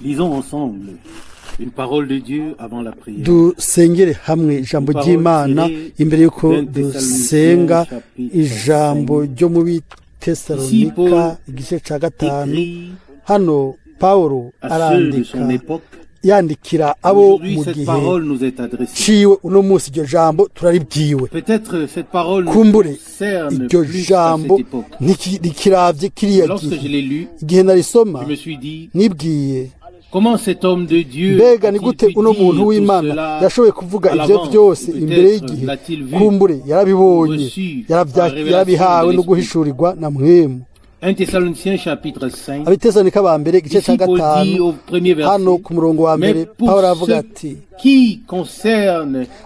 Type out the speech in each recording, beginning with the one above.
Lisons ensemble une parole de Dieu avant la prière. Dusengere hamwe ijambo ry'Imana imbere yuko dusenga ijambo ryo mu Bitesalonika igice ca 5. Hano Paulo arandika yandikira abo mu gihe ciwe uno munsi iryo jambo turaribwiwe. Kumbure iryo jambo ntikiravye kiriya gihe narisoma nibwiye mbega ni gute uno muntu w'Imana yashoboye kuvuga ivyo byose imbere y'igihe. Kumbure yarabibonye yarabihawe no guhishurirwa na Mwemu. 1 Thessaloniciens chapitre 5. Abitesalonika ba mbere igice ca 5 hano ku murongo wa mbere Paulo avuga ati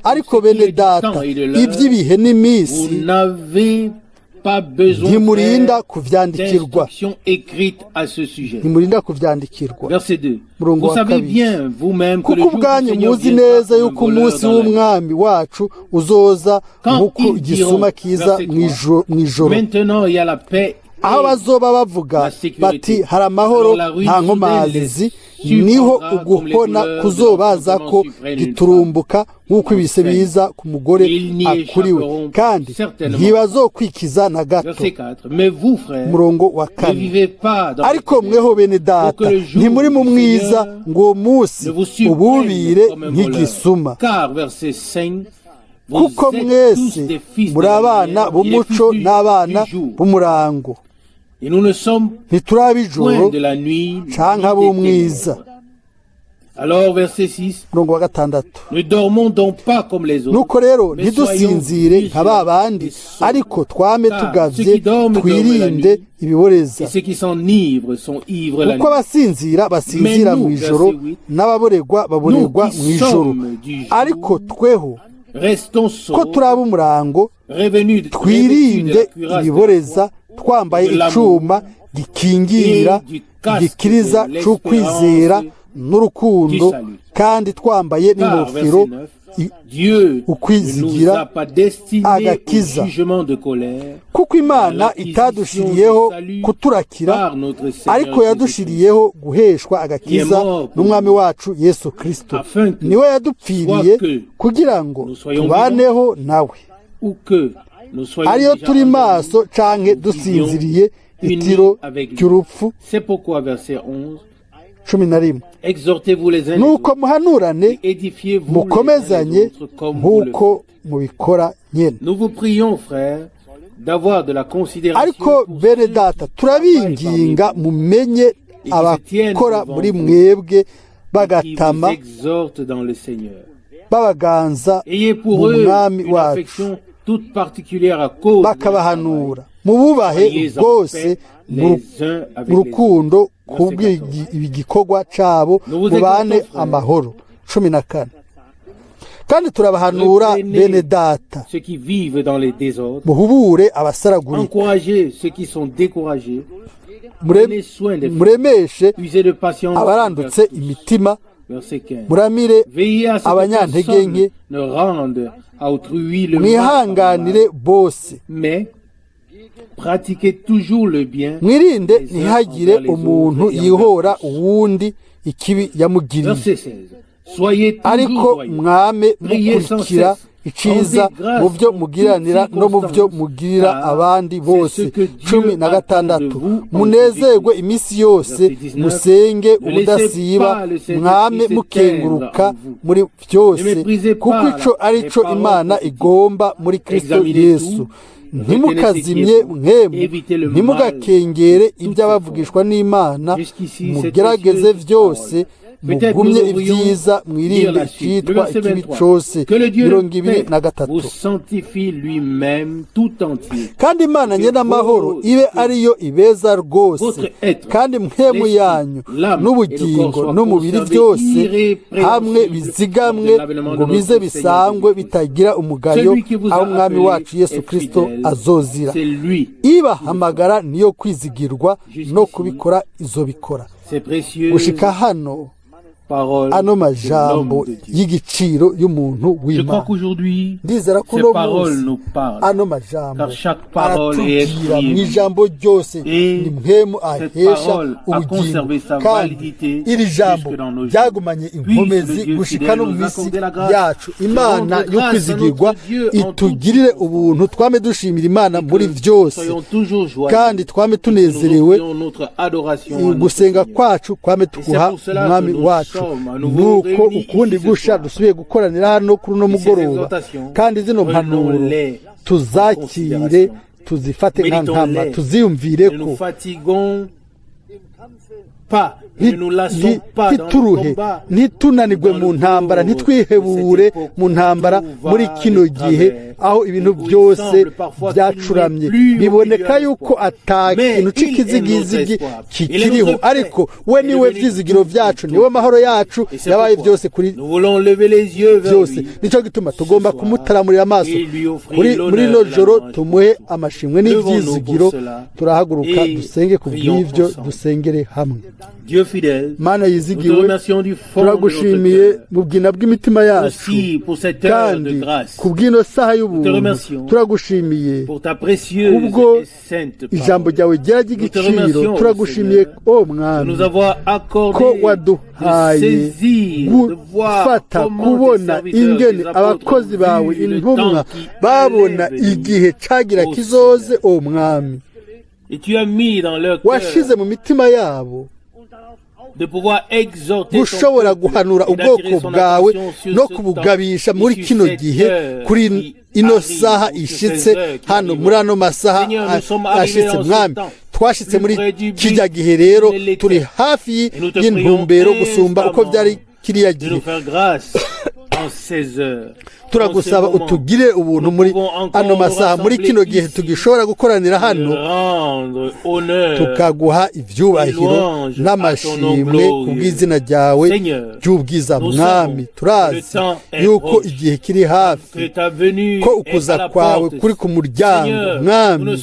ariko bene data ivy'ibihe n'imisi ntimurinda kuvyandikirwa. Ntimurinda kuvyandikirwa. Murongo wa kabiri kuko ubwanyu muzi neza yuko umunsi w'umwami wacu uzoza nk'uko igisuma kiza mw'ijoro, aho bazoba bavuga bati hari amahoro nta nkomazi, niho uguhona kuzobaza ko giturumbuka nk'uko ibise biza ku mugore akuriwe, kandi ntibazokwikiza na gato. Murongo wa kane ariko mweho bene data ntimuri mu mwiza ngo uwo munsi ububire nk'igisuma, kuko mwese muri abana b'umuco n'abana b'umurango, ntiturab'ijoro canke ab'umwiza. Murongo wa 6 nuko rero ntidusinzire nka ba bandi, ariko twame tugavye twirinde ibiboreza, kuko abasinzira basinzira mw'ijoro n'ababorerwa baborerwa mw'ijoro. Ariko tweho ko turaba umurango twirinde ibiboreza, twambaye icuma gikingira gikiriza c'ukwizera n'urukundo, kandi twambaye n'ingofero ukwizigira agakiza, kuko Imana itadushiriyeho kuturakira, ariko yadushiriyeho guheshwa agakiza n'umwami wacu Yesu Kristo. Niwe yadupfiriye kugira ngo tubaneho nawe, ariyo turi maso canke dusinziriye itiro ry'urupfu. 11 nuko muhanurane mukomezanye nk'uko mubikora nyene. Ariko bene data turabinginga mumenye abakora muri mwebwe bagatama babaganza mu mwami wacu, bakabahanura mububahe bwose mu rukundo kubw'igikorwa cabo mubane amahoro. 14 kandi turabahanura bene data muhubure abasaragurika, muremeshe abarandutse imitima, muramire abanyantege nke, mwihanganire bose, mwirinde ntihagire umuntu yihora uwundi ikibi yamugiriye, ariko mwame mukurikira iciza mu byo mugiranira no mu byo mugirira abandi bose. 16 munezerwe imisi yose, musenge ubudasiba, mwame mukenguruka muri byose, kuko ico arico Imana igomba muri Kristo Yesu. Ntimukazimye mwemu, ntimugakengere iby'abavugishwa n'Imana, mugerageze vyose, mugumye ibyiza, mwirinde icitwa ikibi cose. 23 kandi Imana nyene amahoro ibe ariyo ibeza rwose, kandi mwemu yanyu n'ubugingo n'umubiri byose hamwe bizigamwe ngo bize bisangwe bitagira umugayo, aho umwami wacu Yesu Kristo azozira. Ibahamagara niyo kwizigirwa no kubikora izobikora. Gushika hano ano majambo y'igiciro y'umuntu w'Imana. Ndizera ko uno munsi ano majambo aratubwira mu ijambo ryose ni mpemu ahesha ubugingo, kandi iri jambo ryagumanye inkomezi gushika no mu misi yacu. Imana yo kwizigirwa itugirire ubuntu, twame dushimira Imana muri vyose, kandi twame tunezerewe gusenga kwacu kwame tuguha umwami wacu. Nuko ukundi gusha dusubiye gukoranira hano kuri uno mugoroba, kandi zino mpanuro tuzakire, tuzifate nka nkama, tuziyumvireko, ntituruhe, ntitunanirwe mu ntambara, ntitwihebure mu ntambara muri kino gihe aho ibintu byose byacuramye. Biboneka yuko ata kintu c'ikizigizigi kikiriho, ariko we niwe vyizigiro vyacu, niwe mahoro yacu, yabaye byose kuri byose. Nico gituma tugomba kumutaramurira amaso muri no joro, tumuhe amashimwe n'ivyizigiro. Turahaguruka dusenge ku bw'ivyo, dusengere hamwe. Mana yizigiwe, turagushimiye mu bwina bw'imitima yacu, kandi ku bw'ino saha y'ubuntu turagushimiye kubwo ijambo ryawe ryera ry'igiciro. Turagushimiye o Mwami ko waduhaye gufata kubona ingene abakozi bawe intumwa babona igihe cagira kizoze. O Mwami, washize mu mitima yabo gushobora guhanura ubwoko bwawe no kubugabisha muri kino gihe, kuri ino saha ishitse hano, muri ano masaha ashitse. Mwami, twashitse muri kijya gihe, rero turi hafi y'intumbero gusumba uko byari kiriya gihe. Turagusaba utugire ubuntu muri ano masaha, muri kino gihe tugishobora gukoranira hano, tukaguha ivyubahiro n'amashimwe kubw'izina ryawe ry'ubwiza. Mwami, turazi yuko igihe kiri hafi, ko ukuza kwawe kuri ku muryango. Mwami,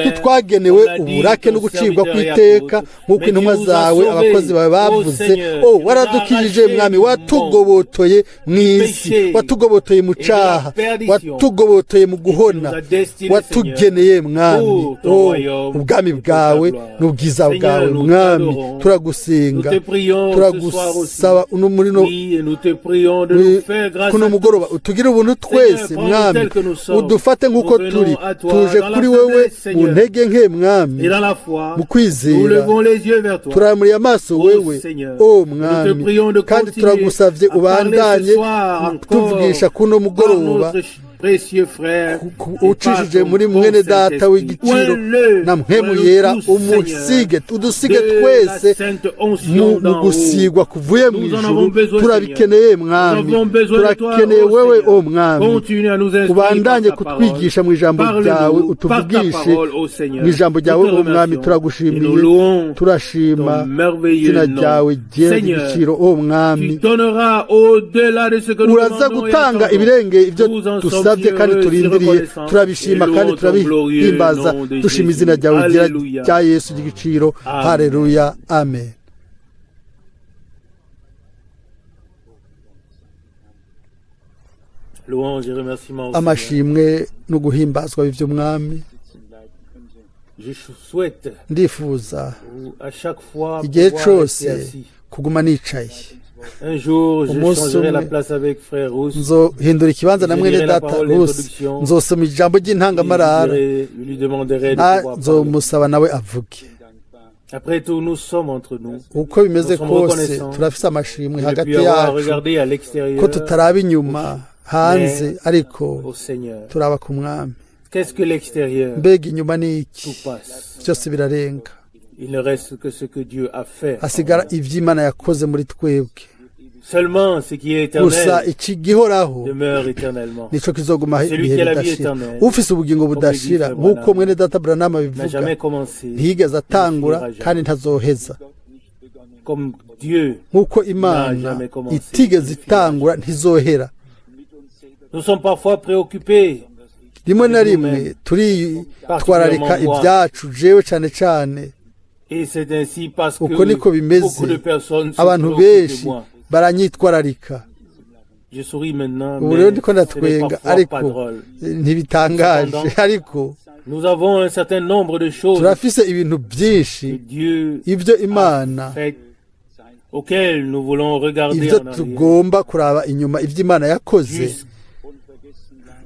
ntitwagenewe uburake no gucibwa kw'iteka nk'uko intumwa zawe abakozi bawe bavuze. Waradukijije Mwami, watugobotoye mw'isi, watugobotoye mu caha, watugobotoye mu guhona, watugeneye Mwami ubwami bwawe n'ubwiza bwawe. Mwami, turagusenga, turagusaba muri kuno mugoroba utugire ubuntu twese. Mwami, udufate nk'uko turi, tuje kuri wewe mu ntege nke Mwami, mu kwizera turamuriye amaso wewe o Mwami, kandi turagusavye ubandanye tuvugisha kuno mugoroba ucishije muri mwene data w'igiciro na mpemu yera, umusige udusige twese mu gusigwa kuvuye mu ijuru. Turabikeneye Mwami, turakeneye wewe o Mwami, ubandanye kutwigisha mu ijambo ryawe, utuvugishe mu ijambo ryawe o Mwami. Turagushimiye, turashima izina ryawe ryera ry'igiciro o Mwami. Uraza gutanga ibirenge ivyo dusabye kandi turindiriye, turabishima kandi turabihimbaza, dushima izina ryawe rya Yesu ry'igiciro. Haleluya, amen. Amashimwe no guhimbazwa bivyo Mwami. Ndifuza igihe cose kuguma nicaye. Umunsi umwe nzohindura ikibanza na mwene data Rusi, nzosoma ijambo ry'intangamarara, nzomusaba nawe avuge. Uko bimeze kose turafise amashimwe hagati yacu, ko tutaraba inyuma hanze, ariko turaba ku Mwami. Mbega inyuma ni iki? Byose birarenga, hasigara ivy'Imana yakoze muri twebwe. Gusa ikigihoraho nico kizoguma ibihe bidashira. Ufise ubugingo budashira, nk'uko mwene data Branham bivuga, ntiyigeze atangura kandi ntazoheza. Nk'uko Imana itigeze itangura ntizohera. Rimwe na rimwe turitwararika ibyacu, jewe cane cane Et c'est ainsi parce que uko niko bimeze beaucoup de personnes se abantu préoccupent de benshi moi. baranyitwararika Je souris maintenant, ubu rero mais ndiko ce n'est ndatwenga parfois ariko pas drôle. ntibitangaje ariko Nous avons un certain nombre de choses turafise ibintu que byinshi Dieu ibyo a imana fait, auxquelles nous voulons regarder ibyo en arrière. tugomba kuraba inyuma ibyo imana yakoze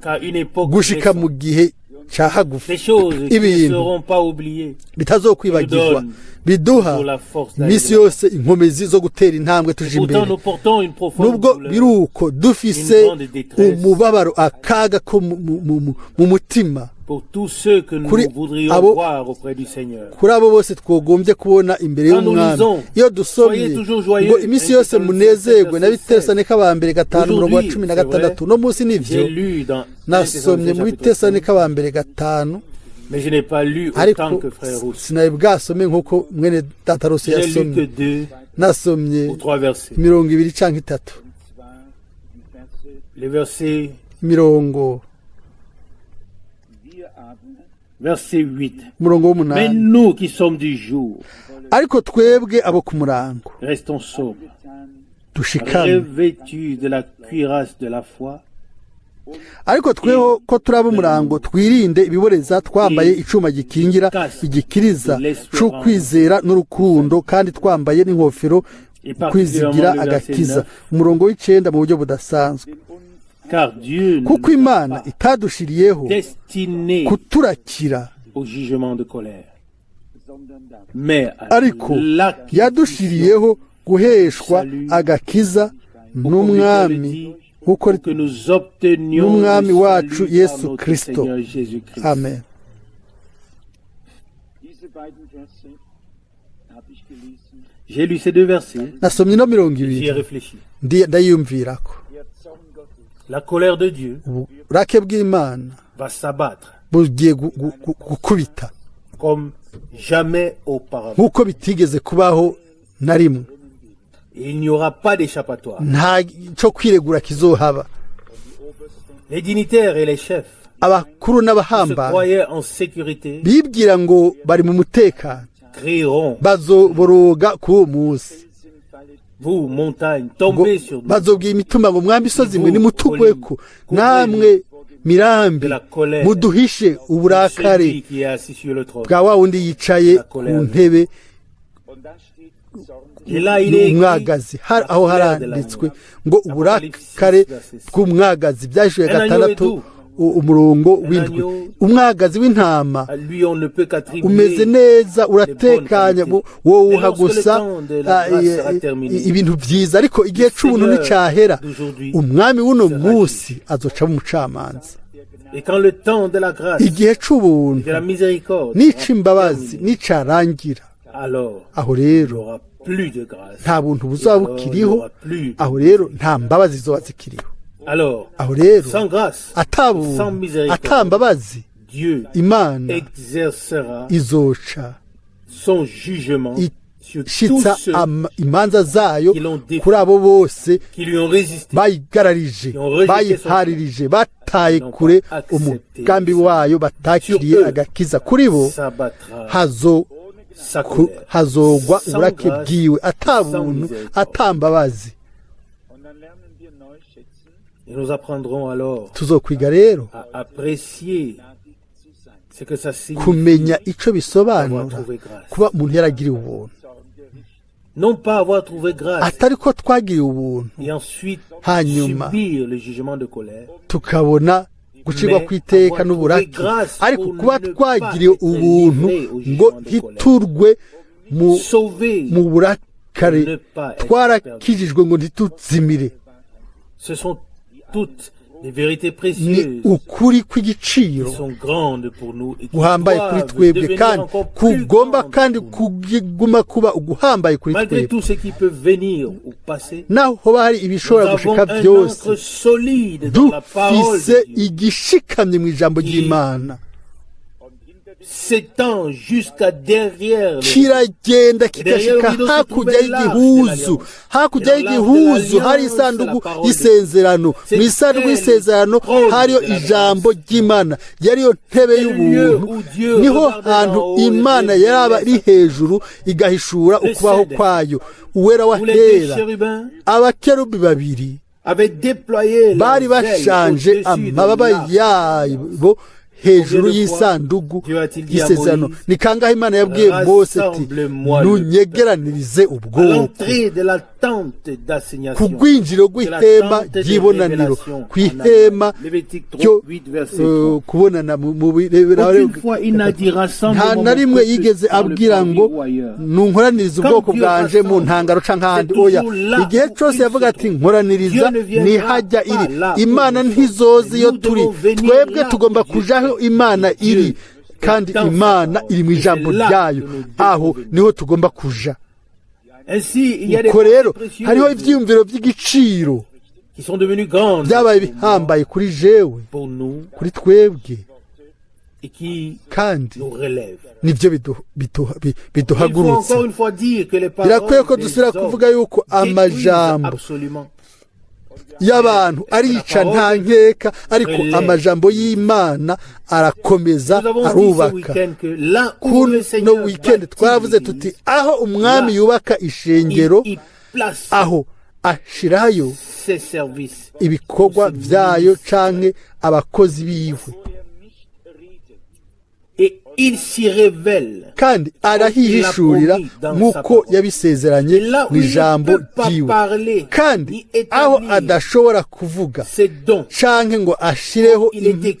Jusqu'à une époque gushika mu récente. gihe cya hagufi Des choses qui ne ibintu seront pas oubliées bitazokwibagirwa biduha pour la force iminsi d'aller. yose inkomezi zo gutera intambwe tuje Pourtant, imbere nous portons une profonde nubwo douleur. biruko dufise Une grande détresse. umubabaro akaga ko mu mutima Pour tous ceux que nous Kuri voudrions abo- voir auprès du Seigneur. kuri abo bose twogombye kubona imbere Quand nous y'umwami lisons, iyo dusomye soyez toujours joyeux, ngo iminsi yose munezerwe na Bitesalonika ba mbere gatanu Aujourd'hui, umurongo wa cumi na c'est gatandatu vrai, no munsi n'ivyo J'ai lu dans nasomye mu Bitesalonika ba mbere gatanu mais je n'ai pas lu ariko autant que frère Rousse. sinaye bwasome nk'uko mwene data Rose J'ai lu que yasomye 2 nasomye ou 3 versets. mirongo ibiri canke itatu Les versets, mirongo verset 8. umurongo Mais w'umunani nous qui sommes du jour, ariko twebwe abo ku murango restons sobres, dushikame revêtus de la cuirasse de la foi, ariko tweho ko turaba umurango twirinde ibiboreza twambaye icuma gikingira igikiriza c'ukwizera n'urukundo kandi twambaye n'inkofero kwizigira agakiza umurongo w'icenda mu buryo budasanzwe car Dieu kuko ne imana itadushiriyeho destiné kuturakira au jugement de colère, mais à ariko l'acquisition yadushiriyeho guheshwa agakiza n'umwami nk'uko que nous obtenions n'umwami le wacu salut par Yesu notre Kristo. Seigneur Jésus-Christ. amen J'ai lu ces 2 versets, nasomye no mirongo j'y ai ibiri réfléchi. ndayiyumvirako La colère de Dieu uburake bw'imana va s'abattre bugiye gukubita comme jamais auparavant. nk'uko bitigeze kubaho na rimwe Et il n'y aura pas d'échappatoire. nta cyo kwiregura kizohaba Les dignitaires et les chefs abakuru se n'abahambaye croyaient en sécurité bibwira ngo bari mu mutekano crieront, bazoboroga k'uwo munsi vous, montagnes, ngo tombez sur nous bazobwira imitumba ngo mwambi isozi mwe nimutugweko namwe mirambi de la colère muduhishe de uburakare celui qui est assis sur le trône. bwa wa wundi yicaye ku ntebe Et là, il est écrit, umwagazi aho haranditswe ngo uburakare bw'umwagazi byashuye gatandatu umurongo w'indwi umwagazi w'intama lui on ne peut umeze qu'attribuer neza uratekanya wowe uha gusa terminé, ibintu byiza ariko igihe c'ubuntu nticahera d'aujourd'hui umwami w'uno munsi azoca mu mucamanza et quand le temps de la grâce et igihe c'ubuntu de la miséricorde n'ic'imbabazi nicarangira alors aho il n'y rero aura plus de grâce. nta buntu Et buzaba alors, il n'y bukiriho aura plus. aho rero nta mbabazi zizoba zikiriho Alors, aho rero sans grâce, atabuntu sans miséricorde, atambabazi Dieu imana exercera izoca son jugement sur tous ishitsa ceux imanza zayo qui l'ont défié, kuri abo bose qui lui ont résisté, bayigararije bayiharirije bataye kure umugambi wayo batakiriye agakiza kuri bo s'abattra sa ku- colère. hazogwa Sans uburake grâce, bwiwe sans atabuntu miséricorde. atambabazi Et nous apprendrons alors tuzokwiga rero à apprécier ce que ça signifie kumenya ico d'avoir bisobanura trouvé grâce. kuba umuntu yaragiriwe ubuntu Non pas avoir trouvé grâce atari ko twagiriwe ubuntu et ensuite hanyuma subir le jugement de colère, tukabona gucirwa Mais kw'iteka avoir n'uburake trouvé grâce ariko pour kuba ne twagiriwe pas être ubuntu livré au ngo jugement de colère. ntiturwe mu sauver, mu burakare ne pas être twarakijijwe ngo ntituzimire ce sont toutes des vérités ni précieuses ukuri qui kw'igiciro sont grandes pour nous et qui guhambaye kuri doivent twebwe devenir kandi encore plus kugomba grandes kandi pour nous. kuguma kuba uguhambaye kuri Malgré twebwe tout ce qui peut venir ou passer, naho hoba hari nous ibishobora avons gushika un byose ancre solide dans la parole dufise de Dieu. igishikamye mu ijambo ry'imana s'étend jusqu'à derrière kiragenda kigashika hakurya y'igihuzu, hakurya y'igihuzu hari isanduku y'isezerano, mu isanduku y'isezerano hariyo ijambo ry'Imana, yariyo ntebe y'ubuntu, niho hantu Imana yaraba iri hejuru igahishura ukubaho kwayo. Uwera wa hera, abakerubi babiri bari bashanje amababa yabo hejuru y'isanduku y'isezerano. Ni kangahe Imana yabwiye Mose ati nunyegeranirize ubwoko ku rwinjiro rw'ihema ry'ibonaniro, ku ihema ryo kubonana mu birebera. Nta na rimwe yigeze abwira ngo nunkoranirize ubwoko bwanje mu ntangaro canke ahandi. Oya, igihe cose yavuga ati nkoraniriza ni hajya iri. Imana ntizozi iyo turi, twebwe tugomba kujaho Imana iri, kandi Imana iri mu ijambo ryayo, aho niho tugomba kuja. Uko rero hariho ivyiyumviro by'igiciro byabaye bihambaye kuri jewe, kuri twebwe, kandi nibyo biduhagurutsa. Birakwiye ko dusubira kuvuga yuko amajambo y'abantu arica nta nkeka, ariko amajambo y'Imana arakomeza arubaka. Kuno weekend twaravuze tuti aho umwami yubaka ishengero, aho ashirayo ibikorwa vyayo canke abakozi biwe, kandi arahihishurira nk'uko yabisezeranye mu ijambo ryiwe. Kandi aho adashobora kuvuga canke ngo ashireho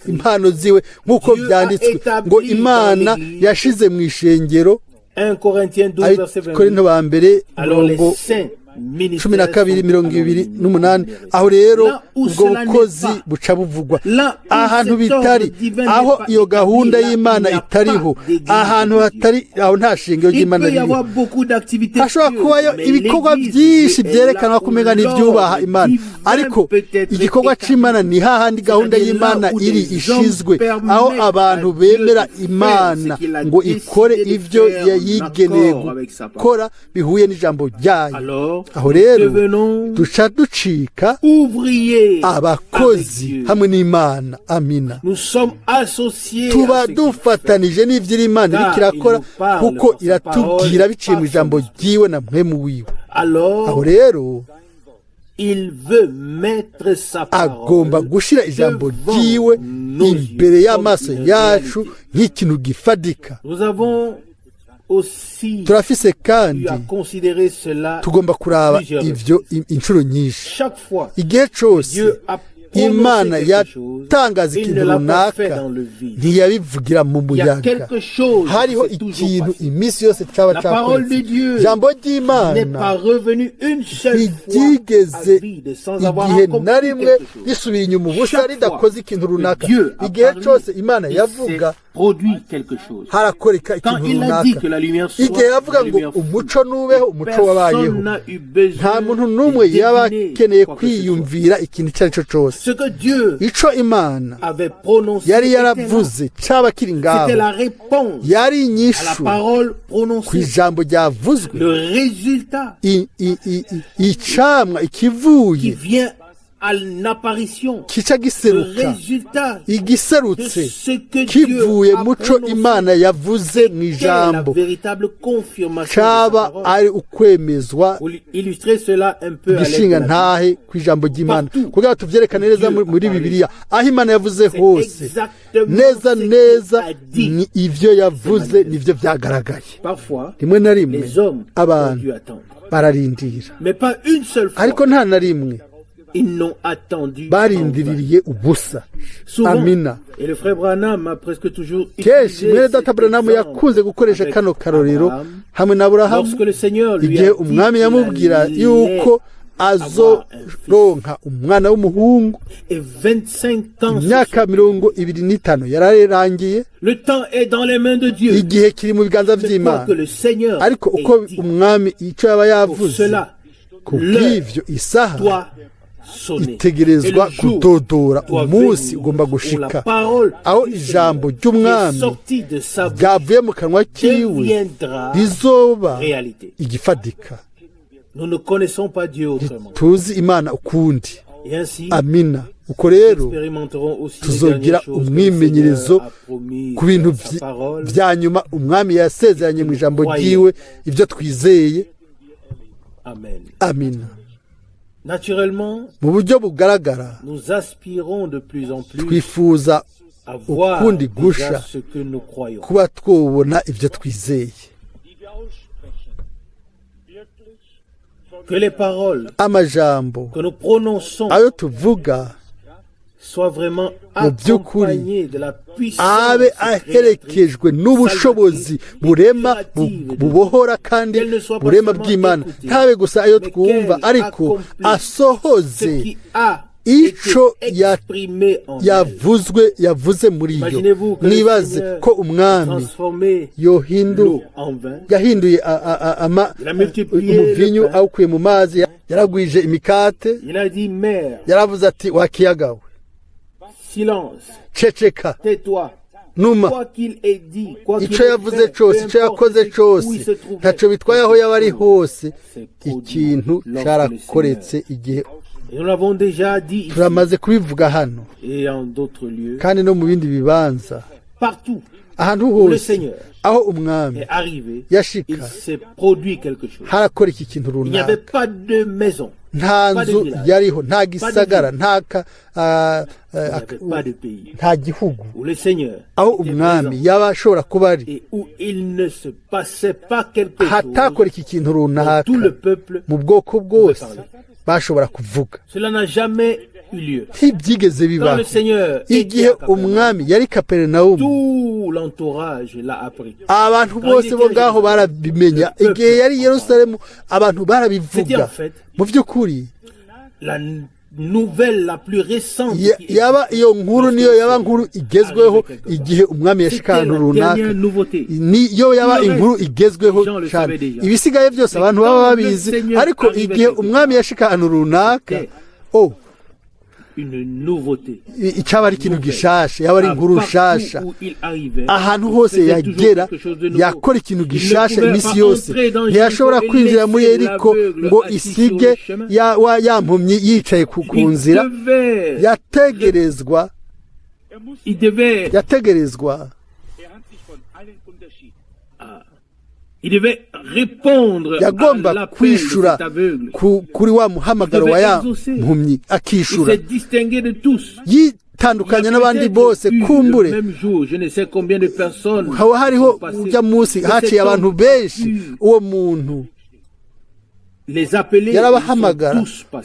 impano ziwe nk'uko byanditswe ngo Imana yashize mu ishengero, Korinto ba mbere 12:28. aho rero ubwo bukozi buca buvugwa ahantu bitari, aho iyo gahunda y'Imana itariho, ahantu hatari, aho nta shingiro ry'Imana ririho. Hashobora kubayo ibikorwa byinshi byerekana ko umenga n'ibyubaha Imana, ariko igikorwa c'Imana ni hahandi gahunda y'Imana iri ishizwe, aho abantu bemera Imana ngo ikore ivyo yayigeneye gukora bihuye n'ijambo ryayo. Aho rero duca ducika abakozi hamwe n'Imana. Amina. Tuba dufatanije n'ivyo Imana iriko irakora, kuko iratubwira biciye mu ijambo ryiwe na mpwemu wiwe. Aho rero agomba gushira ijambo ryiwe imbere y'amaso yacu nk'ikintu gifadika. Turafise kandi tugomba kuraba ivyo inshuro nyinshi. Igihe cose Imana yatangaza ikintu runaka ntiyabivugira mu muyaga, hariho ikintu iminsi yose caba cakoretse. Ijambo ry'Imana ntiryigeze igihe na rimwe risubira inyuma ubusa ridakoze ikintu runaka. Igihe cose Imana yavuga harakoreka ikintu runaka. Igihe yavuga ngo umuco nubeho, umuco wabayeho. Nta muntu n'umwe yaba akeneye kwiyumvira ikintu icyo ari cyo cose. Ico Imana yari yaravuze caba kiri ngaho, yari inyishu ku ijambo ryavuzwe, icamwa ikivuye kica giseruka, igiserutse kivuye muco Imana yavuze mu ijambo, caba ari ukwemezwa gishinga ntahe ku ijambo ry'Imana, kugira tuvyerekane neza muri Bibiliya aho Imana yavuze hose neza neza ni ivyo yavuze nivyo vyagaragaye. Rimwe na rimwe abantu bararindira, ariko nta na rimwe barindiririye ubusa. Amina. Kenshi mwene data Branham yakunze gukoresha kano karorero hamwe na Aburahamu, igihe umwami yamubwira yuko azoronka umwana w'umuhungu. Imyaka 25 yararangiye, igihe kiri mu biganza vy'Imana, ariko uko umwami ico yaba yavuze kubw'ivyo isaha itegerezwa kudodora umunsi ugomba gushika aho ijambo ry'umwami ryavuye mu kanwa kiwe rizoba igifatika. Ntituzi Imana ukundi. Amina. Uko rero tuzogira umwimenyerezo ku bintu vya nyuma umwami yasezeranye mu ijambo ryiwe, ibyo twizeye. Amina. Mu buryo bugaragara twifuza ukundi gusha kuba twobona ibyo twizeye. Amajambo ayo tuvuga mu by'ukuri abe aherekejwe n'ubushobozi burema bubohora kandi burema bw'Imana. Ntabe gusa ayo twumva, ariko asohoze ico yavuze muri yo. Nibaze ko umwami yahinduye umuvinyu awukuye mu mazi, yaragwije imikate, yaravuze ati wakiyagawe ceceka numa. Ico yavuze cose, ico yakoze cose, ntaco bitwaye aho yaba ari hose, ikintu carakoretse igihe. Turamaze kubivuga hano kandi no mu bindi bibanza. Ahantu hose aho umwami yashika harakora iki kintu runaka. Nta nzu yariho, nta gisagara, nta gihugu aho umwami yaba ashobora kuba ari hatakora iki kintu runaka mu bwoko bwose bashobora kuvuga. Ntibyigeze bibaho. Igihe umwami yari Kaperinawumu, abantu bose bo ngaho barabimenya. Igihe yari Yerusalemu, abantu barabivuga. Mu by'ukuri yaba iyo nkuru niyo yaba nkuru igezweho. Igihe umwami yashika ahantu runaka niyo yaba inkuru igezweho cyane. Ibisigaye byose abantu baba babizi, ariko igihe umwami yashika ahantu runaka, icyaba ari ikintu gishasha, yaba ari inkuru nshasha. Ahantu hose yagera yakora ikintu gishasha iminsi yose. Ntiyashobora kwinjira muri Yeriko ngo isige yampumyi yicaye ku nzira. Yategerezwa yagomba kwishura kuri wa muhamagaro wa ya mpumyi, akishura yitandukanya n'abandi bose. Kumbure haba hariho ujya munsi haciye abantu benshi, uwo muntu yarabahamagara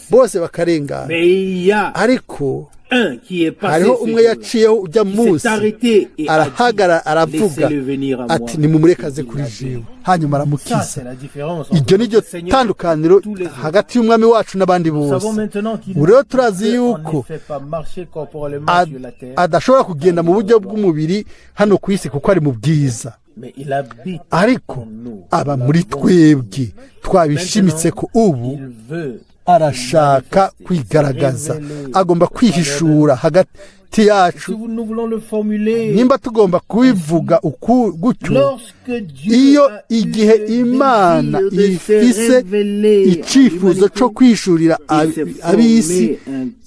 bose bakarengana, ariko hariho umwe yaciyeho ujya munsi arahagara aravuga ati nimumurekaze kuri jewe, hanyuma aramukiza. Iryo ni ryo tandukaniro hagati y'umwami wacu n'abandi bose. Rero turazi yuko adashobora kugenda mu buryo bw'umubiri hano ku isi kuko ari mu bwiza, ariko aba muri twebwe. Twabishimitse ko ubu arashaka kwigaragaza, agomba kwihishura hagati yacu. Nimba tugomba kubivuga gutyo, iyo igihe Imana ifise icifuzo cyo kwishurira ab'isi,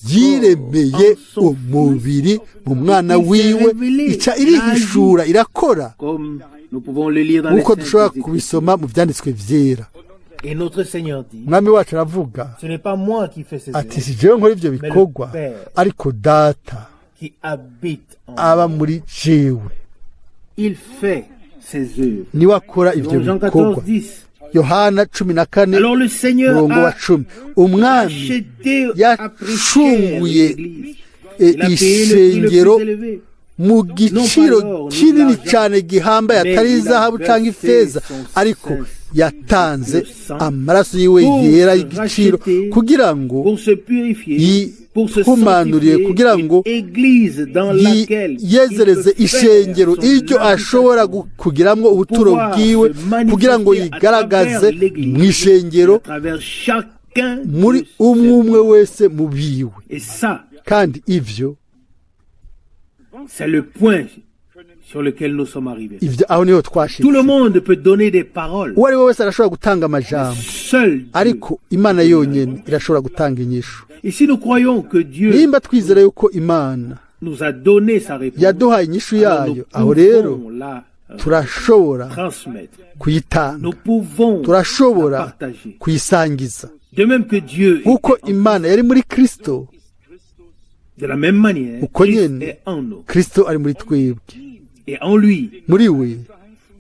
yiremeye umubiri mu mwana wiwe, ica irihishura, irakora, uko dushobora kubisoma mu byanditswe vyera. Mwami wacu aravuga ati si jewe nkora ivyo bikorwa, ariko Data aba muri jewe niwe akora ivyo bikorwa. Yohana 14:10. Umwami yacunguye ishengero mu giciro kinini cyane gihambaye, atari izahabu cyangwa ifeza, ariko yatanze amaraso yiwe yera y'igiciro kugira ngo yihumanuriye, kugira ngo yezereze ishengero iryo ashobora kugiramwo ubuturo bwiwe, kugira ngo yigaragaze mu ishengero muri umwe wese mu biwe kandi ivyo c'est le point sur lequel nous sommes arrivés. Ivyo aho niho twashitse. Tout le monde peut donner des paroles. Uwari wese arashobora gutanga amajambo. Ariko Imana yonyene irashobora gutanga inyishu. Ici nous croyons que Dieu nimba twizera yuko Imana nous a donné sa réponse. Yaduhaye inyishu yayo. Aho rero turashobora kuyitanga. Turashobora kuyisangiza. De même que Dieu uko Imana yari muri Kristo. De la même manière, Christ est en nous. Kristo ari muri twebwe. Et en lui, muri we,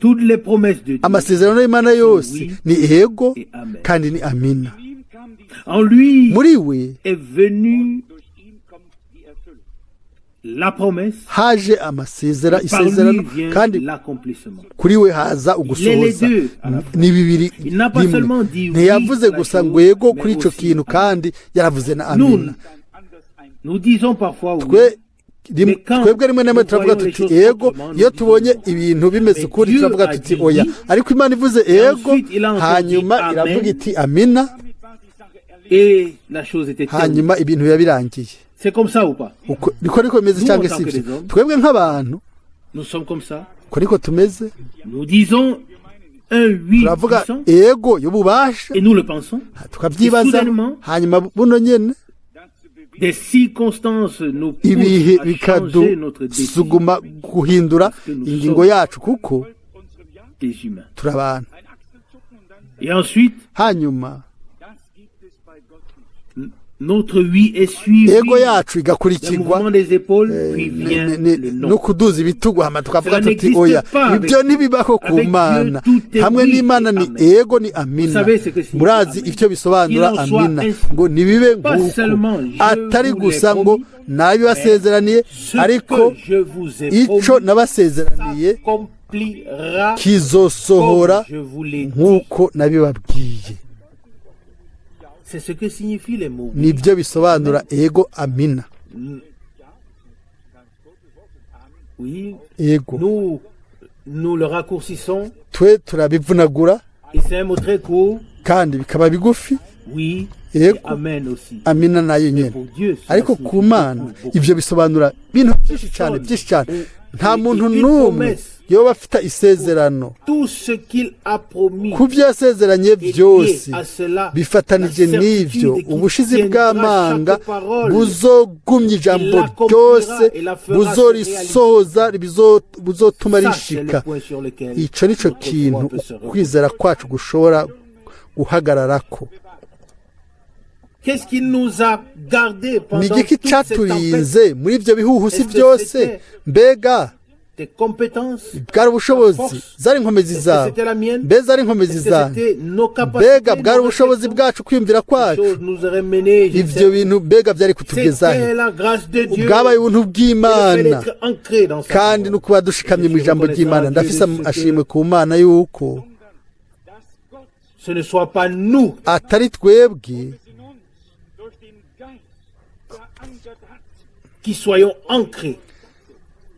toutes les promesses de Dieu, amasezerano y'Imana yose ni ego kandi ni amina. En lui, muri we est venue la promesse, haje amasezerano isezerano kandi kuri we haza ugusohoza. Ni bibiri rimwe. Ntiyavuze gusa ngo yego kuri ico kintu kandi yaravuze na amina. Nous disons parfois twebwe rimwe na rimwe turavuga tuti ego iyo tubonye ibintu bimeze ukuri turavuga tuti oya, ariko Imana ivuze ego hanyuma iravuga iti amina hanyuma ibintu biba birangiye. Niko bimeze cyangwa se ibyo twebwe nk'abantu ko niko tumeze. Turavuga ego y'ububasha tukabyibaza hanyuma buno nyene des circonstances nous ibihe bikadusuguma guhindura ingingo yacu kuko turabana. Et ensuite hanyuma notre oui est suivi ego yacu igakurikirwa no kuduza ibitugu hama tukavuga tuti oya ibyo ntibibaho ku Mana. Hamwe n'Imana ni ego ni amina. Murazi ivyo bisobanura amina ngo nibibe nguko atari gusa ngo nabi basezeraniye ariko ico nabasezeraniye kizosohora nkuko nabibabwiye. C'est ce que signifie les mots. Nibyo bisobanura ego amina. Oui. Ego. Nous le raccourcissons. Twe turabivunagura. Et c'est un mot très court. Kandi bikaba bigufi. Oui. Ego. Amen aussi. Amina nayo nyene. Ariko ku Mana ivyo bisobanura bintu byinshi cyane. Nta muntu n'umwe yoba afite isezerano ku byo yasezeranye byose bifatanije n'ivyo ubushizi bw'amanga buzogumya ijambo ryose buzorisohoza buzotuma rishika. Ico nico kintu kwizera kwacu gushobora guhagararako. Qu'est-ce qui nous a gardé pendant toute cette tempête? Muri ivyo bihuhusi byose mbega tes compétences, bwari ubushobozi zari inkomezi zawe, mbega zari inkomezi zawe, mbega bwari ubushobozi bwacu kwiyumvira kwacu. Ivyo bintu mbega byari kutugezaho. Bwabaye ubuntu bw'Imana kandi no kuba dushikamye mu ijambo ry'Imana. Ndafise ashimwe ku Mana yuko ce ne soit pas nous atari twebwe qui soyons ancrés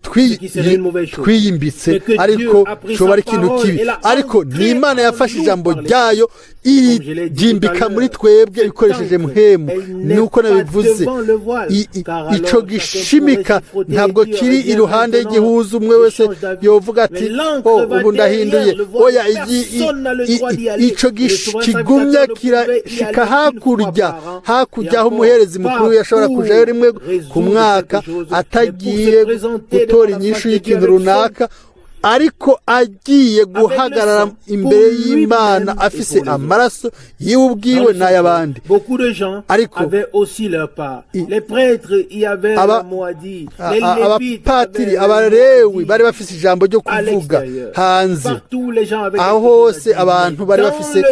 twiyimbitse ariko shoba ikintu kibi, ariko ni Imana yafashe ijambo ryayo irigimbika muri twebwe ikoresheje muhemu. Nuko nabivuze ico gishimika ntabwo kiri iruhande y'igihuzu umwe wese yovuga ati ubu ndahinduye. Oya ico kigumya kirashika hakurya aho umuherezi mukuru yashobora kujayo rimwe ku mwaka atagiye gutora inyishu y'ikintu runaka, ariko agiye guhagarara imbere y'Imana afise amaraso yiwe ubwiwe n'ay'abandi. Ariko abapatiri abarewi bari bafise ijambo ryo kuvuga hanze. Aho hose abantu bari bafise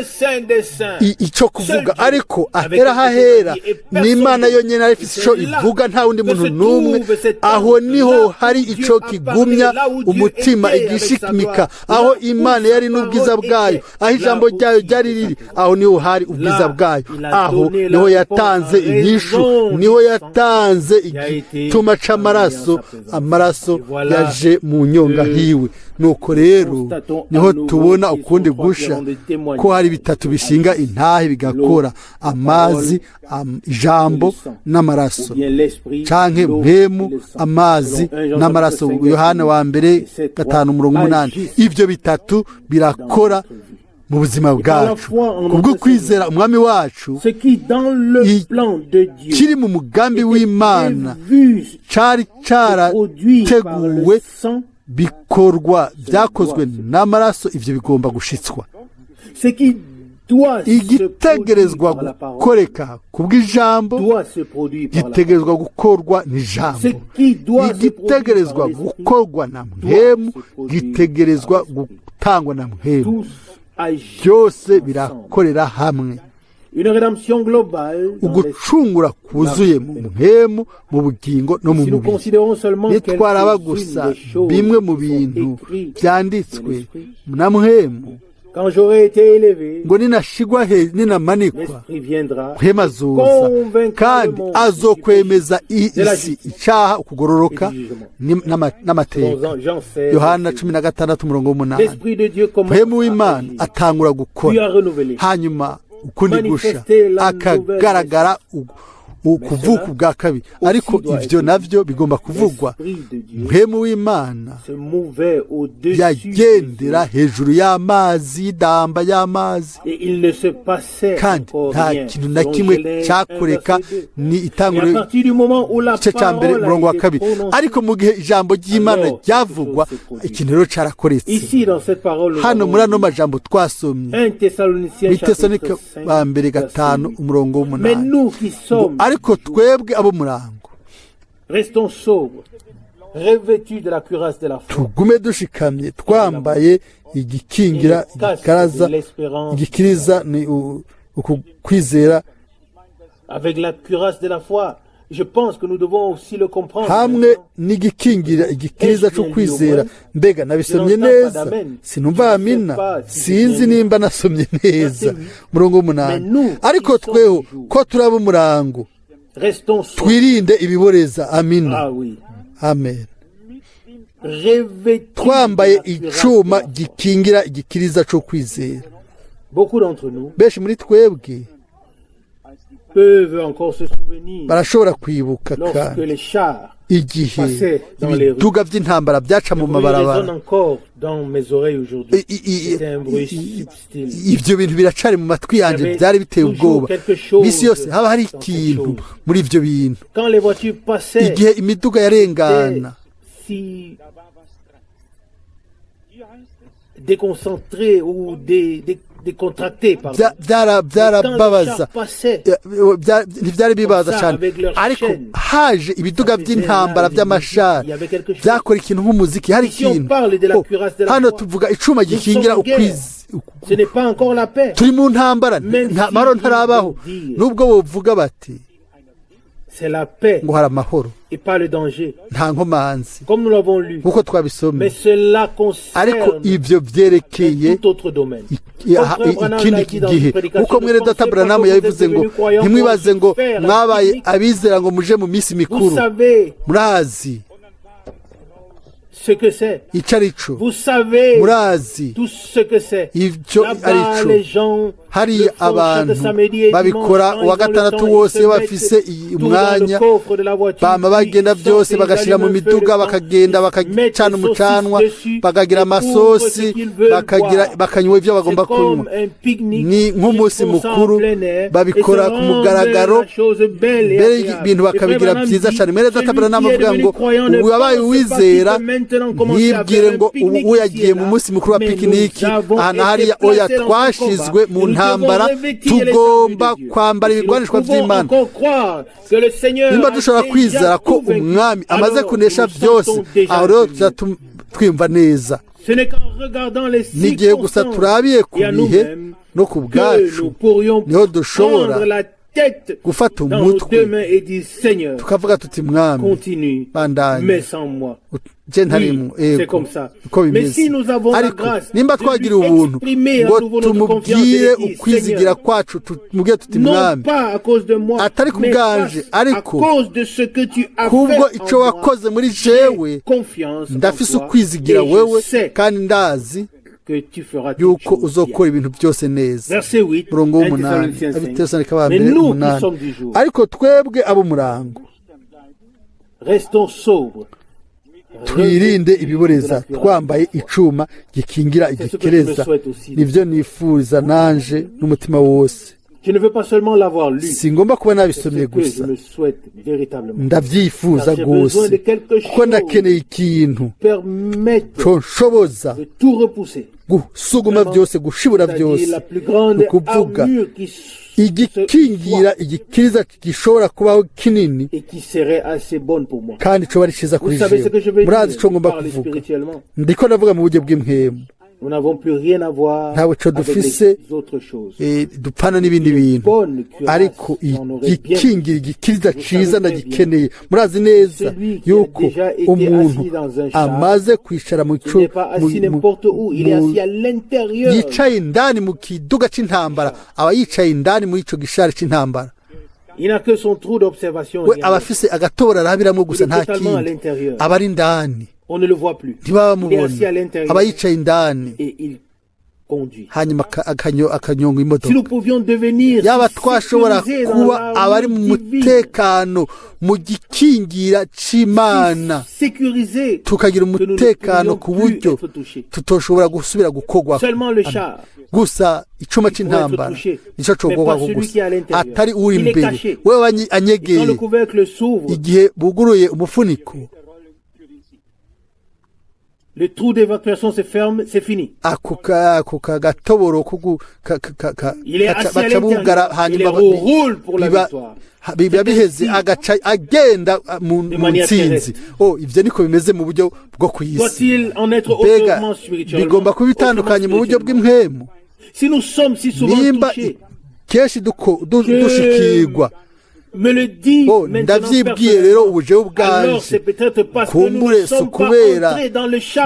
ico kuvuga, ariko ahera hahera n'Imana yonyene ari ifise ico ivuga, nta wundi muntu n'umwe. Aho niho hari ico kigumya umutima gishimika aho imana yari n'ubwiza bwayo aho ijambo ryayo ryari riri aho niho hari ubwiza bwayo aho niho yatanze inyishu niho yatanze igituma c'amaraso amaraso yaje mu nyonga hiwe nuko rero niho tubona ukundi gusha ko hari bitatu bishinga intahe bigakora amazi ijambo n'amaraso canke mpemu amazi n'amaraso Yohana wa mbere 5:8 ivyo bitatu birakora mu buzima bwacu kubwo kwizera umwami wacu kiri mu mugambi w'Imana cari carateguwe bikorwa byakozwe n'amaraso ivyo bigomba gushitswa igitegerezwa gukoreka kubw'ijambo gitegerezwa gukorwa n'ijambo igitegerezwa gukorwa na mpemu gitegerezwa gutangwa na mpemu byose birakorera hamwe ugucungura kuzuye mu mpemu mu bugingo no mu mubiri nitwaraba gusa bimwe mu bintu byanditswe na mpemu ngo ninashigwa ninamanikwa mpema azoza kandi azokwemeza isi icaha ukugororoka n'amateka Yohana 16:8 mpemu w'Imana atangura gukora hanyuma ukundi gusha akagaragara ukuvuka bwa kabiri ariko ivyo navyo bigomba kuvugwa mpemu w'Imana yagendera hejuru y'amazi y'idamba y'amazi kandi nta kintu na kimwe cyakoreka ni itanguriro igice cya mbere umurongo wa kabiri ariko mu gihe ijambo ry'Imana ryavugwa ikintu rero carakoretse hano muri ano majambo twasomye Bitesalonike ba mbere 5:8 ariko twebwe abo murango tugume dushikamye twambaye igikingira igikiriza ni ukwizera hamwe n'igikingira igikiriza cyo kwizera mbega nabisomye neza sinumva amina sinzi nimba nasomye neza murongo 8 ariko tweho ko turaba umurango twirinde ibiboreza amina amen twambaye icuma gikingira igikiriza cyo kwizera benshi muri twebwe barashobora kwibuka igihe ibiduga by'intambara byaca mu mabarabara ibyo bintu biracari mu matwi yanjye byari biteye ubwoba bisi yose haba hari ikintu muri ibyo bintu igihe imiduga yarengana déconcentré ou décontracté byarababaza ntibyari bibaza cyane ariko haje ibiduga by'intambara by'amashari byakora ikintu nk'umuziki hari ikintu hano tuvuga icuma gikingira turi mu ntambara amahoro ntarabaho nubwo bovuga bati ngo hari amahoro nta nkomanzi nk'uko twabisomye ariko ibyo byerekeye ikindi gihe nk'uko mwene data Branham yabivuze ngo ntimwibaze ngo mwabaye abizera ngo muje mu minsi mikuru murazi icarico murazi ivyo arico hari abantu babikora uwa gatandatu wose bafise umwanya bama bagenda byose bagashira mu miduga bakagenda bakacana umucanwa bakagira amasosi bakanywa ivyo bagomba kunywa ni nk'umunsi mukuru babikora ku mugaragaro mbere ibintu bakabigira byiza cyane mwene data Branham avuga ngo ubu wabaye uwizera ntibwire ngo ubu yagiye mu munsi mukuru wa pikiniki aha na hariya oya twashizwe mu ntambara tugomba kwambara ibigwanishwa by'Imana nimba dushobora kwizera ko umwami amaze kunesha byose aho rero twumva neza n'igihe gusa turabiye ku bihe no ku bwacu niho dushobora gufata umutwe tukavuga tuti mwami bandanye c'est comme ça. Mais si nous avons la grâce nimba twagira ubuntu ngo tumubwire ukwizigira kwacu tumubwire tuti mwami atari kubwanje ariko kubwo ico wakoze muri jewe ndafise ukwizigira wewe kandi ndazi yuko uzokora ibintu byose neza. Murongo w'umunani Abitesalonike ba mbere 8. Ariko twebwe abo murango twirinde ibiboreza twambaye icuma gikingira igikereza. Nivyo nifuza nanje n'umutima wose. Singomba kuba nabisomye gusa, ndavyifuza gose kuko ndakeneye ikintu nshoboza gusuguma byose, gushibura byose, ukuvuga igikingira igikiriza gishobora kubaho kinini kandi cyo bari ciza kuri jewe. Murazi co ngomba kuvuga, ndiko navuga mu buryo bw'impwemu. Nous n'avons plus rien à voir avec les autres choses. Dupana n'ibindi bintu ariko igikingira igikiriza ciza ndagikeneye. Murazi neza yuko umuntu amaze kwicara mu cyo yicaye indani mu kiduga c'intambara, aba yicaye indani muri ico gishari c'intambara. Il n'a que son trou d'observation. Abafise agatobora arabiramwo gusa nta kindi, abari indani. On ne le voit plus. Il est assis à l'intérieur et il conduit. Si nous pouvions devenir yaba twashobora kuba abari mu mutekano mu gikingira c'Imana, tukagira umutekano ku buryo tutoshobora gusubira gukogwa gusa icuma c'intambara nico cogogwa gusa, atari uri imbere wewe anyegeye. Igihe buguruye umufuniko, le trou d'évacuation se ferme, c'est fini. Gatoboro il est assis à l'intérieur, il roule pour la victoire. Biba biheze agaca agenda mu ntsinzi. Ivyo niko bimeze mu buryo bwo kwisi. Bigomba kubitandukanye mu buryo bw'impwemu. Si nous sommes si souvent touchés, keshi dushikirwa, ndavyibwiye rero ubuje ubwanje kumbure sukubera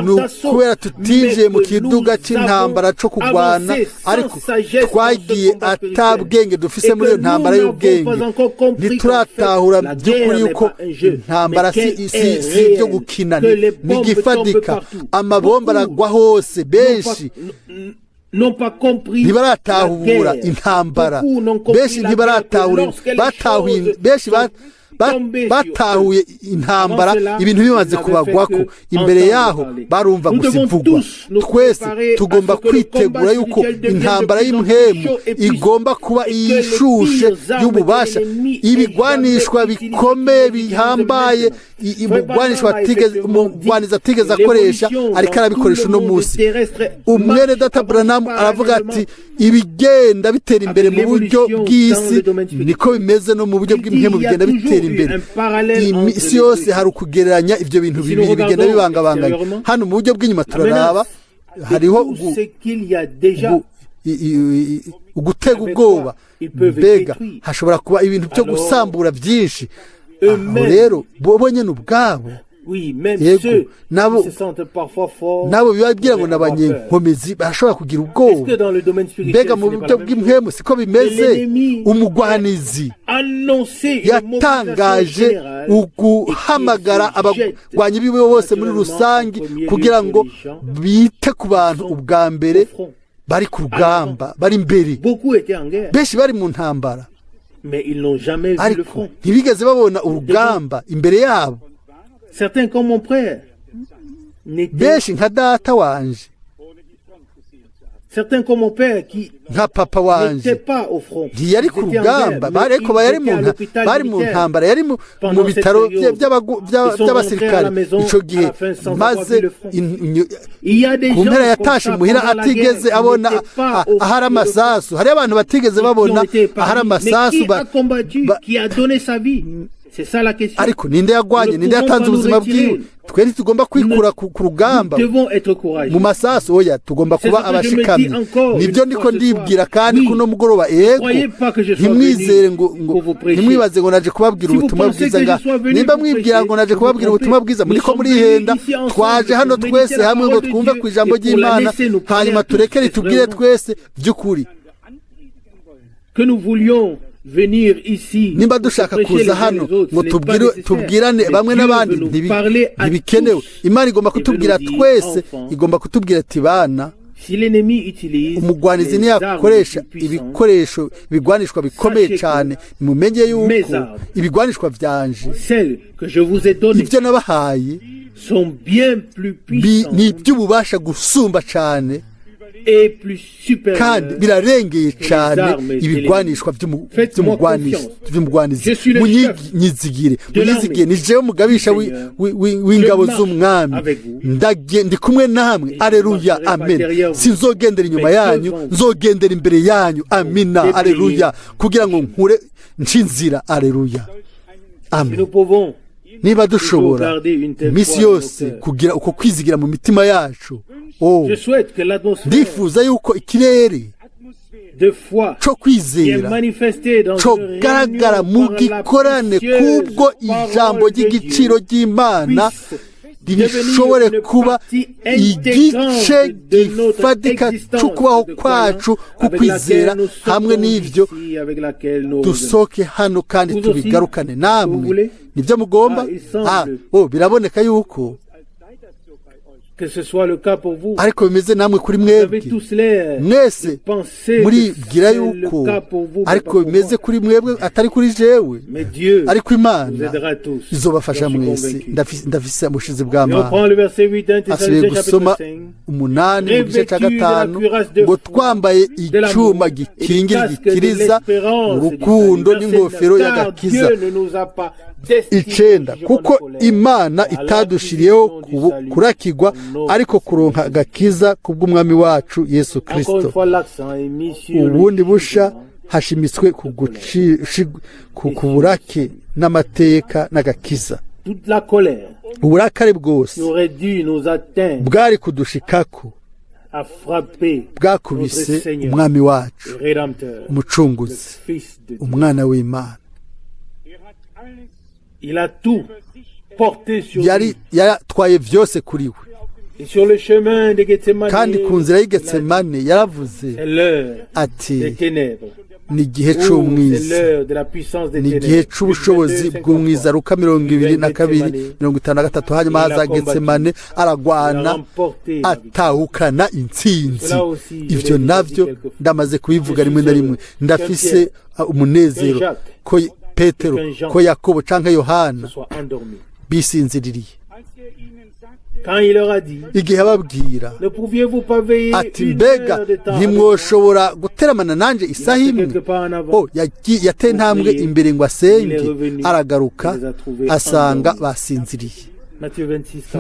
nukubera tutinjiye mu kiduga c'intambara co kugwana, ariko twagiye atabwenge dufise muri iyo ntambara y'ubwenge. Ntituratahura by'ukuri yuko intambara si ibyo gukina, nigifadika. Amabomba aragwa hose, benshi ntibaratahura intambara, benshi ntibaratahura, batahuye intambara ibintu bimaze kubagwako. Imbere yaho barumva gusa imvugwa. Twese tugomba kwitegura yuko intambara y'imhemu igomba kuba iyishushe y'ububasha, ibigwanishwa bikomeye bihambaye, umugwaniza atigeze akoresha ariko arabikoresha uno munsi. Umwene Data Branham aravuga ati ibigenda bitera imbere mu buryo bw'isi niko bimeze no mu buryo bw'impemu bigenda bitera imbere. Isi yose hari ukugereranya ivyo bintu bibiri bigenda bibangabanganya. Hano mu buryo bw'inyuma turaraba hariho ugutega ubwoba, mbega hashobora kuba ibintu byo gusambura byinshi. Aho rero bobonye n'ubwabo yego nabo bibabwira ngo n'abanyenkomezi barashobora kugira ubwoba. Mbega mu buryo bw'impwemu siko bimeze. Umugwanizi yatangaje uguhamagara abagwanyi biwe bose muri rusangi kugira ngo bite ku bantu ubwa mbere bari ku rugamba, bari imbere. Benshi bari mu ntambara ariko ntibigeze babona urugamba imbere yabo. Certains comme mon frère, benshi nka data wanje, certains comme mon père qui nka papa wanje ntiyari ku rugamba, ariko bari mu ntambara, yari mu bitaro by'abasirikare ico gihe. Maze ku mpera yatashe muhira atigeze abona ahari amasasu. Hari abantu batigeze babona ahari amasasu, C'est ça la question. ariko ninde yagwanye ninde yatanze ubuzima bwiwe twe ntitugomba kwikura ku rugamba mu masasu oya tugomba kuba abashikamye nibyo ndiko ndibwira kandi kuno mugoroba yego ntimwizere ngo ntimwibaze ngo naje kubabwira ubutumwa bwiza nga nimba mwibwira ngo naje kubabwira ubutumwa bwiza muriko murihenda twaje hano twese hamwe ngo twumve ku ijambo ry'Imana hanyuma turekere tubwire twese by'ukuri venir ici nimba dushaka kuza hano ngo tubwirane bamwe n'abandi ntibikenewe Imana igomba kutubwira twese igomba kutubwira ati bana umugwanizi niyakoresha ibikoresho bigwanishwa bikomeye cyane mumenye yuko ibigwanishwa byanje ibyo nabahaye ni iby'ububasha gusumba cyane kandi birarengeye cyane ibigwanishwa by'umugwanizi munyizigire ni jewe mugabisha w'ingabo z'umwami ndi kumwe namwe aleluya amen sinzogendera inyuma yanyu nzogendera imbere yanyu amina aleluya kugira ngo nkure ncinzira aleluya amen niba dushobora iminsi yose kugira uko kwizigira mu mitima yacu ndifuza yuko ikirere cyo kwizera cyo garagara mu gikorane kubwo ijambo ry'igiciro ry'Imana rishobore kuba igice gifatika cyo kubaho kwacu kukwizera hamwe n'ibyo dusoke hano kandi tubigarukane namwe nibyo mugomba biraboneka yuko ariko bimeze namwe kuri mwebwe mwese muribwira yuko ariko bimeze kuri mwebwe atari kuri jewe ariko Imana izobafasha mwese ndafise ubushizi bw'Imana asubiye gusoma 8 mu gice cya 5 ngo twambaye icyuma gikingira gikiriza urukundo n'ingofero y'agakiza 9 kuko Imana itadushiriyeho kurakigwa ariko kuronka agakiza kubw'umwami wacu Yesu Kristo ubundi busha hashimitswe ku burake n'amateka n'agakiza uburakare bwose bwari kudushikako bwakubise umwami wacu umucunguzi umwana w'Imana yari yaratwaye byose kuri we kandi ku nzira y'Getsemane yaravuze ati ni igihe cy'umwiza ni igihe cy'ubushobozi bw'umwiza Luka 22:53 hanyuma haza Getsemane aragwana atahukana intsinzi ibyo navyo ndamaze kubivuga rimwe na rimwe ndafise umunezero ko Petero ko Yakobo canke Yohana bisinziririye igihe ababwira ati mbega ntimwoshobora guteramana nanje isaha imwe yateye intambwe imbere ngo asenge aragaruka asanga basinziriye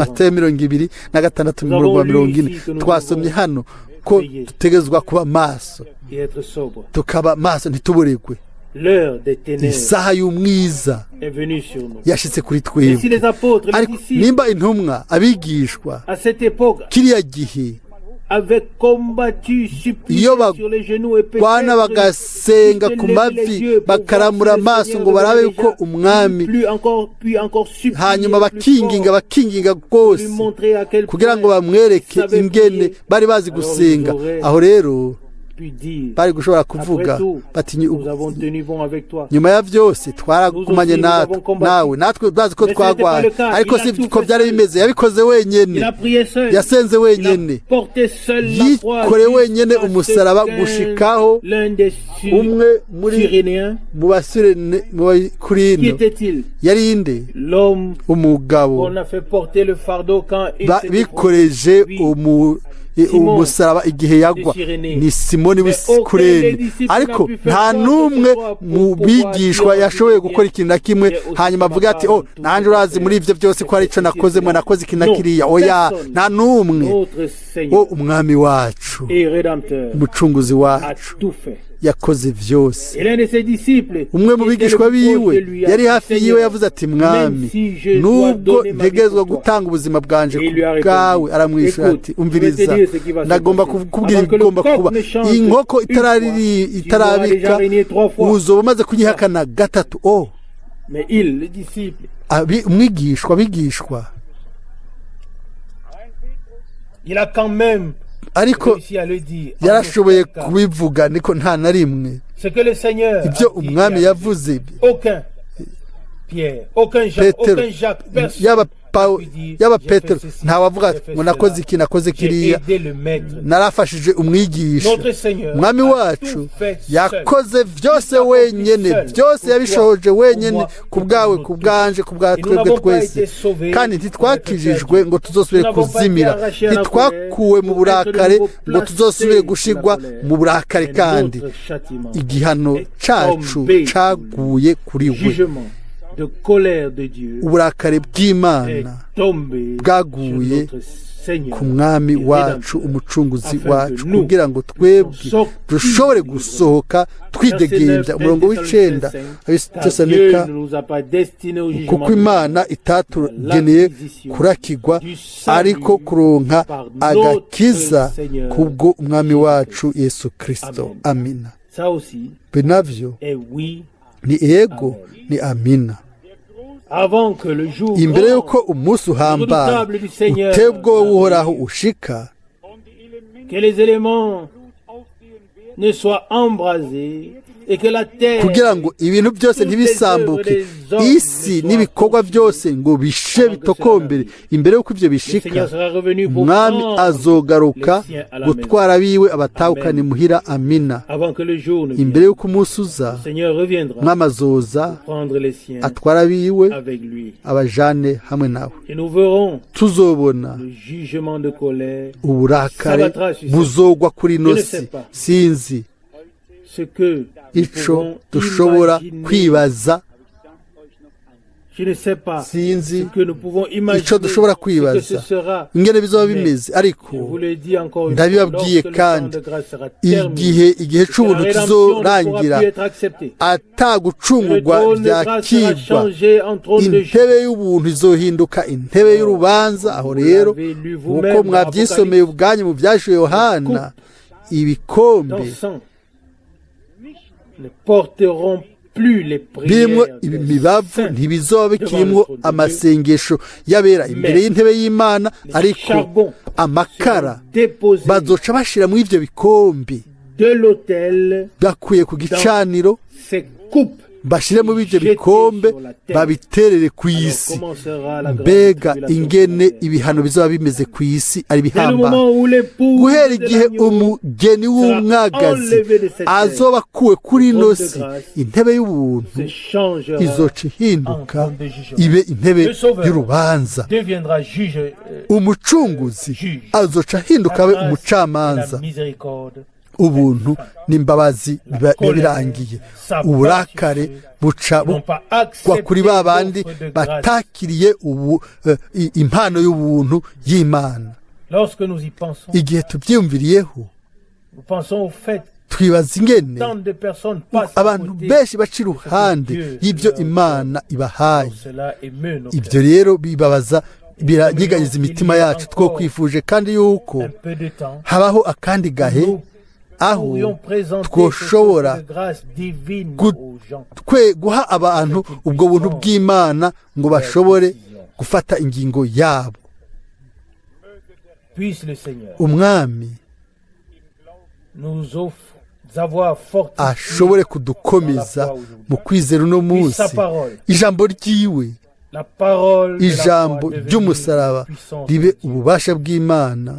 Matayo 26:40 twasomye hano ko dutegezwa kuba maso tukaba maso ntituburegwe isaha y'umwiza yashitse kuri twebwe ariko nimba intumwa abigishwa kiriya gihe iyo bagwana bagasenga ku mavi bakaramura amaso ngo barabe yuko umwami hanyuma bakinginga rwose kugira ngo bamwereke ingene bari bazi gusenga aho rero bari gushobora kuvuga bati nyuma ya byose twaragumanye nawe natwe bazi ko twagwanye ariko si ko byari bimeze yabikoze wenyene yasenze wenyene yikore wenyene umusaraba gushikaho umwe muri mu basirene kurino yari inde umugabo bikoreje umusaraba igihe yagwa ni Simoni w'Ikurene ariko nta numwe mu bigishwa yashoboye gukora ikintu na kimwe hanyuma avuga ati nanje urazi muri ivyo byose ko ari ico nakoze mwe nakoze ikintu kiriya oya nta numwe umwami wacu umucunguzi wacu yakoze byose. Et l'un de ses disciples, umwe mu bigishwa biwe yari hafi yiwe yavuze ati mwami nubwo ntegezwa gutanga ubuzima bwanje ku bwawe, aramwishyura ati umviriza ndagomba kukubwira ibigomba kuba. iyi nkoko itarabika uzoba umaze kunyihakana gatatu. abigishwa ariko yarashoboye kubivuga, niko nta na rimwe ibyo umwami yavuze. Petero yaba Petero ntawavuga ngo nakoze iki nakoze kiriya, narafashije umwigisha. umwami wacu yakoze byose wenyine, byose yabishohoje wenyine ku bwawe, ku bwanje, ku bwa twebwe twese. kandi ntitwakijijwe ngo tuzosubire kuzimira, ntitwakuwe mu burakare ngo tuzosubire gushigwa mu burakare, kandi igihano cacu caguye kuri we. uburakari bw'Imana bwaguye ku mwami wacu, umucunguzi wacu, kugira ngo twebwe dushobore gusohoka twidegembya. umurongo w'icenda Abitesalonike, kuko Imana itatugeneye kurakigwa ariko kuronka agakiza kubwo umwami wacu Yesu Kristo. Amina. binavyo ni ego, ni amina. imbere yuko umunsi uhambaye utebwo uhoraho ushika, kugira ngo ibintu byose ntibisambuke, isi n'ibikorwa byose ngo bishe bitokombere. imbere yuko ibyo bishika, umwami azogaruka gutwara abiwe abatahukana imuhira. Amina. imbere yuko umunsi uza, umwami azoza atwara abiwe abajane hamwe nawe. tuzobona uburakare buzogwa kuri ino si. sinzi ico dushobora kwibaza, sinzi ico dushobora kwibaza ingene bizoba bimeze, ariko ndabibabwiye kandi igihe c'ubuntu kizorangira atagucungurwa vyakirwa, intebe y'ubuntu izohinduka intebe y'urubanza. aho rero uko mwavyisomeye ubwanyu mu vyashuye Yohana, ibikombe birimwo imibavu ntibizoba bikirimwo amasengesho y'abera imbere y'intebe y'Imana, ariko amakara bazoca bashira mu ivyo bikombe bakuye ku gicaniro, bashire mu bije bikombe babiterere ku isi. mbega ingene ibihano bizoba bimeze ku isi ari bihamba. guhera igihe umugeni w'umwagazi azoba kuwe kuri ino si, intebe y'ubuntu izoca ihinduka ibe intebe y'urubanza. umucunguzi azoca ahinduka abe umucamanza. ubuntu n'imbabazi birangiye, uburakare buca bugwa kuri ba bandi batakiriye impano y'ubuntu y'Imana. igihe tubyiyumviriyeho, twibaza ingene abantu benshi baca iruhande y'ibyo Imana ibahaye. ibyo rero bibabaza, biranyiganyiza imitima yacu. two kwifuje kandi yuko habaho akandi gahe aho twoshobora guha abantu ubwo buntu bw'Imana ngo bashobore gufata ingingo yabo. umwami ashobore kudukomeza mu kwizera uno munsi ijambo ryiwe, ijambo ry'umusaraba ribe ububasha bw'Imana,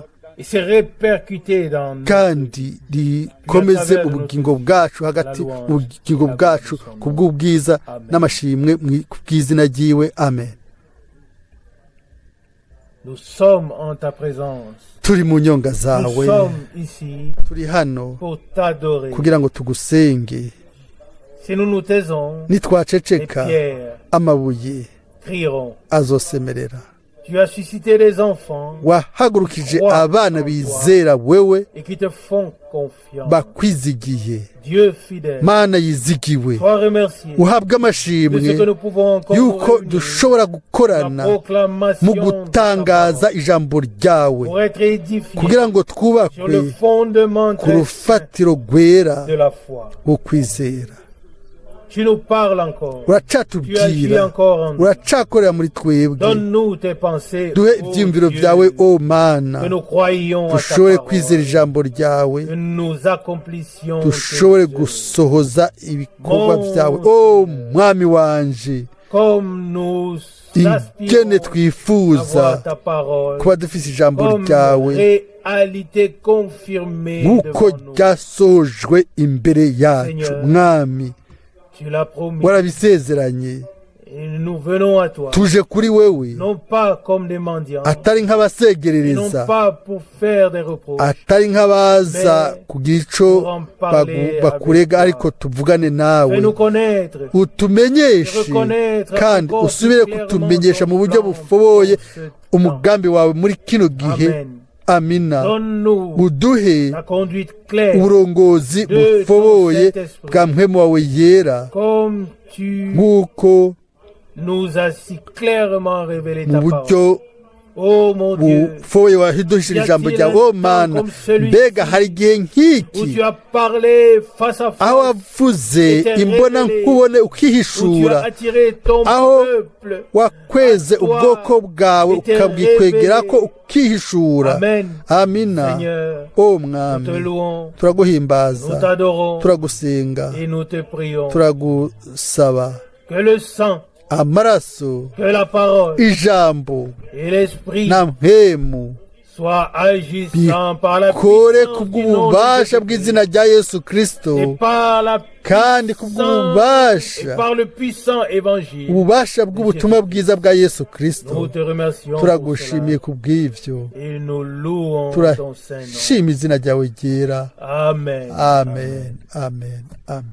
kandi rikomeze ubugingo bwacu, hagati mu bugingo bwacu ku bw'ubwiza n'amashimwe ku bw'izina ryiwe. Amen. turi mu nyonga zawe, turi hano kugira ngo tugusenge. nitwaceceka, amabuye azosemerera. Tu as suscité des enfants wahagurukije abana bizera wewe et qui te font confiance. bakwizigiye. Dieu fidèle, Mana yizigiwe, sois remercié uhabwe de amashimwe ce que nous pouvons encore yuko nous réunir dushobora la gukorana proclamation mu de ta gutangaza parole ijambo ryawe pour être édifié kugira ngo sur twubakwe le fondement ku rufatiro rwera de la foi. wo kwizera. Tu nous parles encore. Tu agis uracatubwira encore en nous. uracakorera muri twebwe. Donne-nous tes pensées, duhe ô ibyiyumviro Dieu, byawe o Mana, que nous croyions à ta dushobore kwizera parole, ijambo ryawe, que nous accomplissions dushobore tes œuvres. gusohoza ibikorwa byawe o mwami wanje, Comme nous ingene aspirons à twifuza voir ta parole kuba dufise ijambo comme ryawe réalité confirmée nk'uko devant nous. ryasohojwe imbere yacu. Seigneur, mwami Tu l'as promis. warabisezeranye, Et nous venons à toi, tuje kuri wewe non pas comme des mendiants, atari et non nk'abasegerereza, pas pour faire des reproches, atari nk'abaza kugira ico pour en parler bakurega, avec ariko toi. tuvugane nawe, Fais-nous connaître, utumenyeshe reconnaître kandi encore usubire plus kutumenyesha mu clairement buryo ton bufoboye plan pour ce temps. umugambi wawe muri kino gihe. Amen. Amina. Donne-nous uduhe la conduite claire, uburongozi de bufoboye ton Saint-Esprit. bwa mpwemu wawe yera, comme tu nk'uko nous as si clairement révélé mu ta parole. buryo Oh mon Dieu, bufoboye wahidushira ijambo ryawe. O Mana, mbega hari igihe où nk'iki tu as parlé face à aho face, wavuze imbona nkubone où tu as ukihishura, attiré ton aho peuple. wakweze ubwoko bwawe ukabwikwegera ko ukihishura. Amen. Amina. Seigneur, O nous te mwami, louons, nous turaguhimbaza, t'adorons turagusenga, et nous te prions turagusaba que le sang, amaraso, que la parole ijambo et l'esprit na mpemu soient agissants par la bikore puissance du nom de kubw'ububasha Jésus-Christ bw'izina rya Yesu Kristo, et par la kandi puissance kubw'ububasha et par le puissant évangile. ububasha bw'ubutumwa bwiza bwa Yesu Nous Kristo. te remercions Turagushimiye pour kubw'ivyo, cela et nous louons ton Saint-Nom. turashima izina ryawe ryera. Amen. Amen, amen, amen.